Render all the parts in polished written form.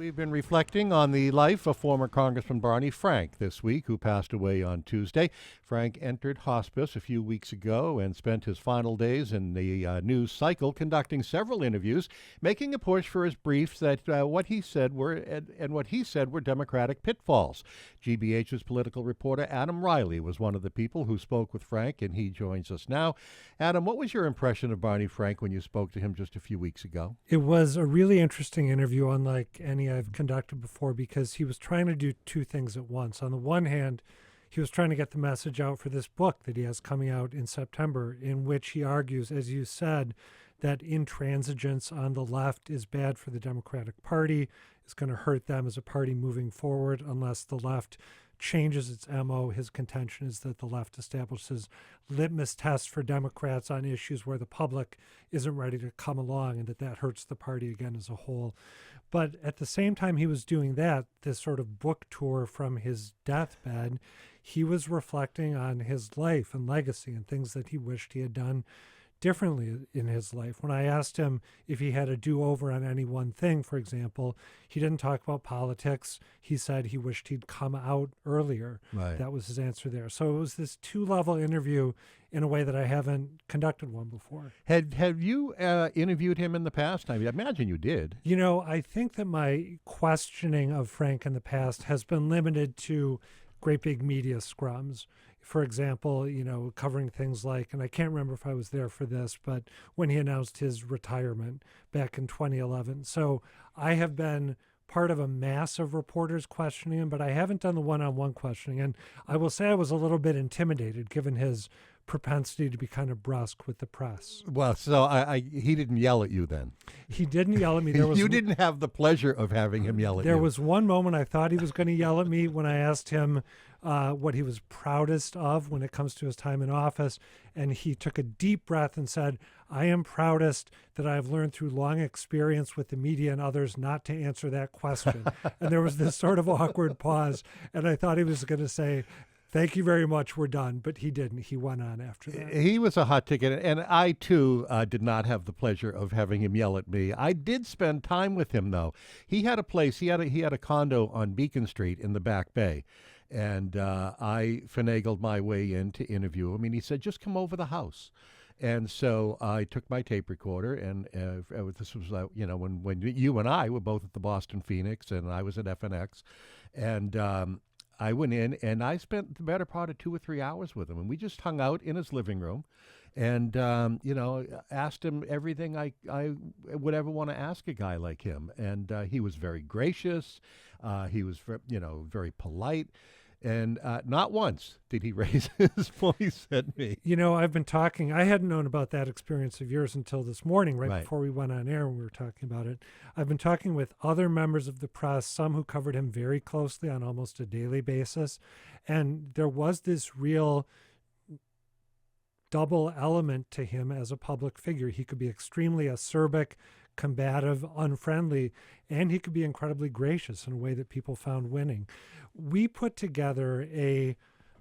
We've been reflecting on the life of former Congressman Barney Frank this week, who passed away on Tuesday. Frank entered hospice a few weeks ago and spent his final days in the news cycle conducting several interviews, making a push for his briefs that what he said were Democratic pitfalls. GBH's political reporter Adam Reilly was one of the people who spoke with Frank, and he joins us now. Adam, what was your impression of Barney Frank when you spoke to him just a few weeks ago? It was a really interesting interview, unlike any I've conducted before, because he was trying to do two things at once. On the one hand, he was trying to get the message out for this book that he has coming out in September, in which he argues, as you said, that intransigence on the left is bad for the Democratic Party, is going to hurt them as a party moving forward unless the left changes its MO. His contention is that the left establishes litmus tests for Democrats on issues where the public isn't ready to come along, and that hurts the party again as a whole. But at the same time he was doing that, this sort of book tour from his deathbed, he was reflecting on his life and legacy and things that he wished he had done differently in his life. When I asked him if he had a do-over on any one thing, for example, he didn't talk about politics. He said he wished he'd come out earlier. Right. That was his answer there. So it was this two-level interview in a way that I haven't conducted one before. Have you interviewed him in the past? I imagine you did. You know, I think that my questioning of Frank in the past has been limited to great big media scrums. For example, covering things like, and I can't remember if I was there for this, but when he announced his retirement back in 2011. So I have been part of a mass of reporters questioning him, but I haven't done the one-on-one questioning. And I will say I was a little bit intimidated given his propensity to be kind of brusque with the press. Well, so he didn't yell at you then. He didn't yell at me. You didn't have the pleasure of having him yell at you. There was one moment I thought he was going to yell at me when I asked him what he was proudest of when it comes to his time in office. And he took a deep breath and said, "I am proudest that I have learned through long experience with the media and others not to answer that question." And there was this sort of awkward pause. And I thought he was going to say, "Thank you very much, we're done." But he didn't. He went on after that. He was a hot ticket, and I, too, did not have the pleasure of having him yell at me. I did spend time with him, though. He had a place, he had a condo on Beacon Street in the Back Bay, and I finagled my way in to interview him, and he said, "Just come over the house." And so I took my tape recorder, and this was, when you and I were both at the Boston Phoenix, and I was at FNX, and I went in and I spent the better part of 2 or 3 hours with him, and we just hung out in his living room, and asked him everything I would ever want to ask a guy like him, and he was very gracious, he was very polite, and not once did he raise his voice at me. I've been talking, I hadn't known about that experience of yours until this morning, right before we went on air when we were talking about it. I've been talking with other members of the press, some who covered him very closely on almost a daily basis. And there was this real double element to him as a public figure. He could be extremely acerbic, combative, unfriendly, and he could be incredibly gracious in a way that people found winning. We put together a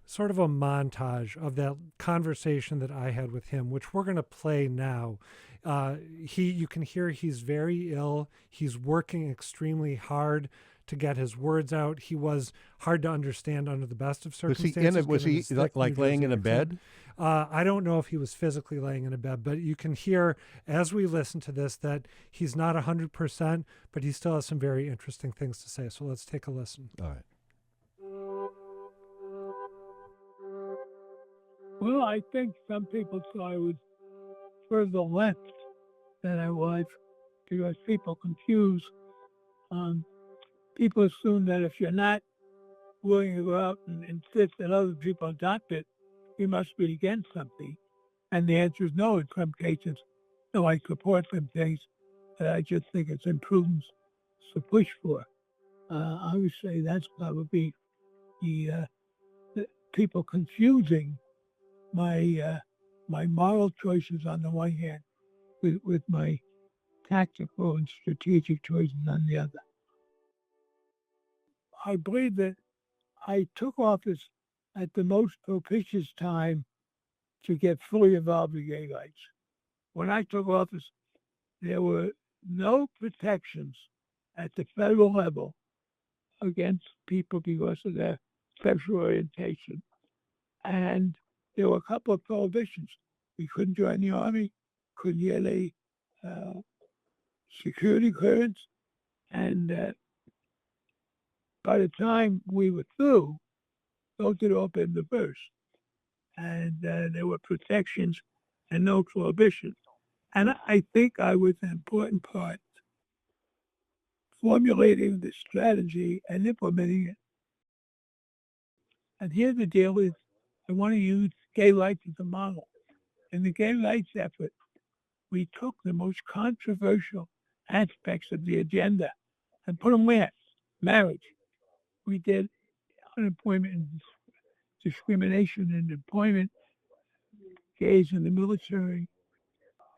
sort of a montage of that conversation that I had with him, which we're going to play now. You can hear he's very ill. He's working extremely hard to get his words out. He was hard to understand under the best of circumstances. Was he like laying in a bed? I don't know if he was physically laying in a bed, but you can hear as we listen to this that he's not 100%, but he still has some very interesting things to say. So let's take a listen. All right. Well, I think some people thought I was further left than I was because people confuse. People assume that if you're not willing to go out and insist that other people adopt it, you must be against something. And the answer is no in some cases. No, I support some things that I just think it's imprudence to push for. I would say that's probably the people confusing my moral choices on the one hand with my tactical and strategic choices on the other. I believe that I took office at the most propitious time to get fully involved in gay rights. When I took office, there were no protections at the federal level against people because of their sexual orientation. And there were a couple of prohibitions. We couldn't join the Army, couldn't get a security clearance, and by the time we were through, those had all been reversed. And there were protections and no prohibitions. And I think I was an important part formulating the strategy and implementing it. And here the deal is I want to use gay rights as a model. In the gay rights effort, we took the most controversial aspects of the agenda and put them where? Marriage. We did unemployment and discrimination in employment, gays in the military.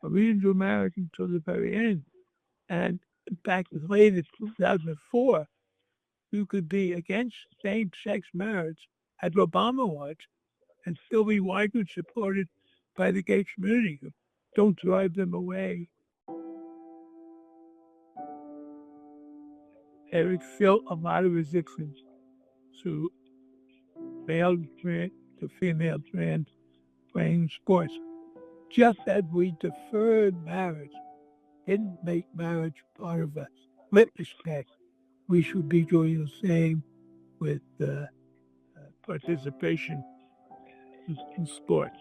But we didn't do marriage until the very end. And in fact, as late as 2004, you could be against same-sex marriage, as Obama was, and still be widely supported by the gay community. Don't drive them away. Eric felt a lot of resistance to male trans to female trans playing sports. Just as we deferred marriage, didn't make marriage part of a litmus test, we should be doing the same with participation in sports.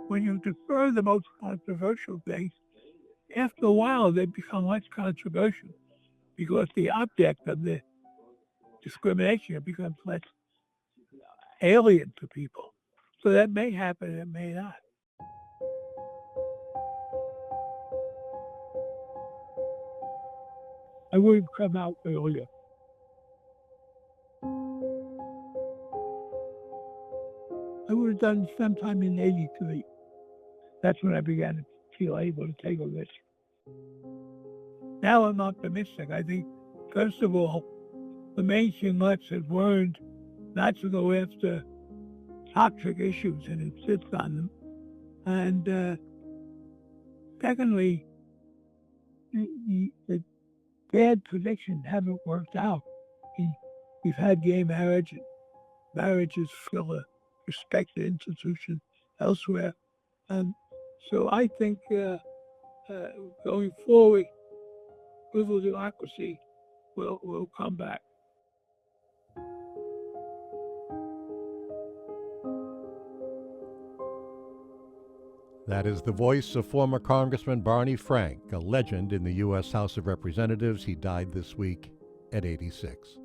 When you defer the most controversial things, after a while they become less controversial because the object of the discrimination becomes less alien to people. So that may happen, it may not. I would have come out earlier. I would have done sometime in '83. That's when I began to feel able to take a risk. Now I'm optimistic. I think, first of all, the mainstream left has learned not to go after toxic issues and insist on them. And secondly, the bad predictions haven't worked out. We've had gay marriage, and marriage is still a respected institution elsewhere. And so I think going forward, liberal democracy will come back. That is the voice of former Congressman Barney Frank, a legend in the U.S. House of Representatives. He died this week at 86.